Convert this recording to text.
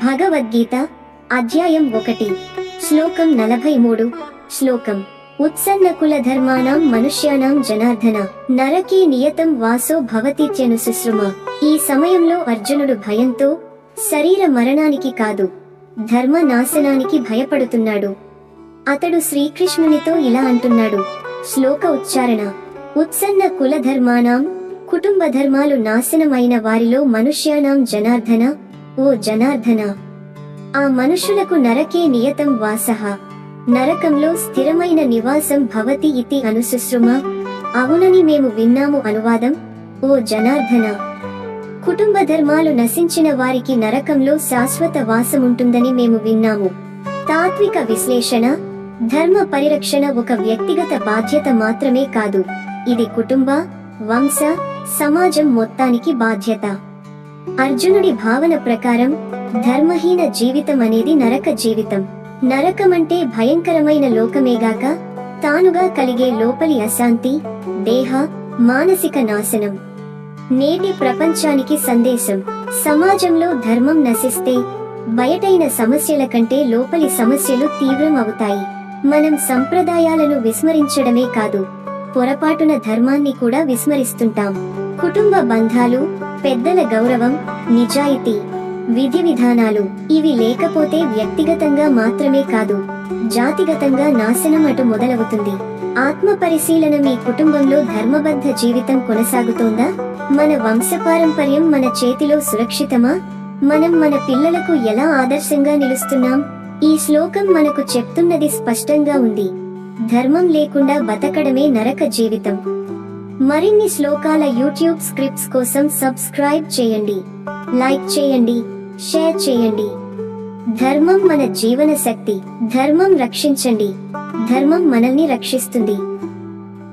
భగవద్గీత అధ్యాయం 1 శ్లోకం 43 శ్లోకం ఉత్సన్న కుల ధర్మాణం మనుష్యానాం జనార్దన నరకే నియతం వాసో భవతిత్యను శుశ్రుమ. ఈ సమయంలో అర్జునుడు భయంతో శరీర మరణానికి కాదు, ధర్మ నాశనానికి భయపడుతున్నాడు. అతడు శ్రీకృష్ణునితో ఇలా అంటున్నాడు. శ్లోక ఉచ్చారణ. ఉత్సన్న కుల ధర్మాణం, కుటుంబ ధర్మాలు నాశనమైన వారిలో మనుష్యానాం జనార్దన, ఓ జనార్దన, ఆ మనుషులకు నరకే నియతం వాసః, నరకంలో స్థిరమైన నివాసం భవతి ఇతి అనుశుశ్రుమ. అవునని మేము విన్నాము. అనువాదం. ఓ జనార్దన, కుటుంబ ధర్మాలు నశించిన వారికి నరకంలో శాశ్వత వాసముంటుందని మేము విన్నాము. తాత్విక విశ్లేషణ. ధర్మ పరిరక్షణ ఒక వ్యక్తిగత బాధ్యత మాత్రమే కాదు, ఇది కుటుంబ, వంశ, సమాజం మొత్తానికి బాధ్యత. అర్జునుడి భావన ప్రకారం ధర్మహీన జీవితం అనేది నరక జీవితం. నరకమంటే భయంకరమైన లోకమేగాక తానుగా కలిగే లోపలి అశాంతి, దేహ, మానసిక నాశనం. నేటి ప్రపంచానికి సందేశం. సమాజంలో ధర్మం నశిస్తే బయటైన సమస్యల కంటే లోపలి సమస్యలు తీవ్రం అవుతాయి. మనం సంప్రదాయాలను విస్మరించడమే కాదు, పొరపాటున ధర్మాన్ని కూడా విస్మరిస్తుంటాం. కుటుంబ బంధాలు, పెద్దల గౌరవం, నిజాయితీ, విధి విధానాలు ఇవి లేకపోతే వ్యక్తిగతంగా మాత్రమే కాదు, జాతిగతంగా నాశనం అటు మొదలవుతుంది. ఆత్మ పరిశీలన. మీ కుటుంబంలో ధర్మబద్ధ జీవితం కొనసాగుతోందా? మన వంశపారంపర్యం మన చేతిలో సురక్షితమా? మనం మన పిల్లలకు ఎలా ఆదర్శంగా నిలుస్తున్నాం? ఈ శ్లోకం మనకు చెప్తున్నది స్పష్టంగా ఉంది. ధర్మం లేకుండా బతకడమే నరక జీవితం. మరిన్ని శ్లోకాల యూట్యూబ్ స్క్రిప్ట్స్ కోసం సబ్స్క్రైబ్ చేయండి, లైక్ చేయండి, షేర్ చేయండి. ధర్మం మన జీవన శక్తి. ధర్మం రక్షించండి, ధర్మం మనల్ని రక్షిస్తుంది.